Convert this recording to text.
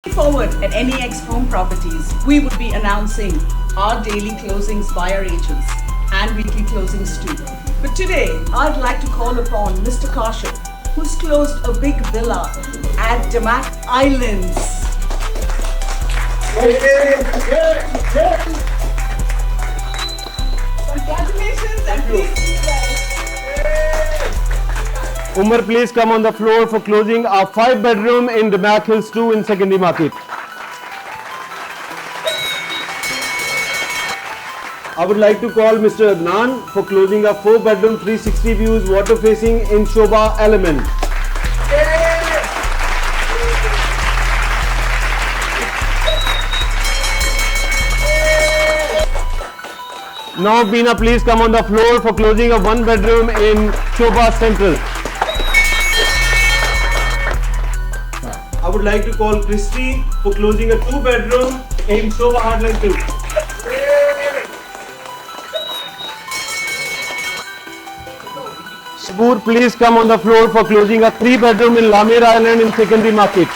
Forward at NEX Home Properties, we would be announcing our daily closings by our agents and weekly closings too. But today, I'd like to call upon Mr. Kaushal, who's closed a big villa at Damak Islands. Congratulations and please see you guys. Umar, please come on the floor for closing our 5-bedroom in Damak Hills 2 in secondary market. I would like to call Mr. Adnan for closing a 4-bedroom 360 views water facing in Shobha Element. Now Beena, please come on the floor for closing a 1-bedroom in Shobha Central. I would like to call Christy for closing a 2-bedroom in Shobha Heartland 2. Shaboor, please come on the floor for closing a 3-bedroom in Hamar Island in secondary market.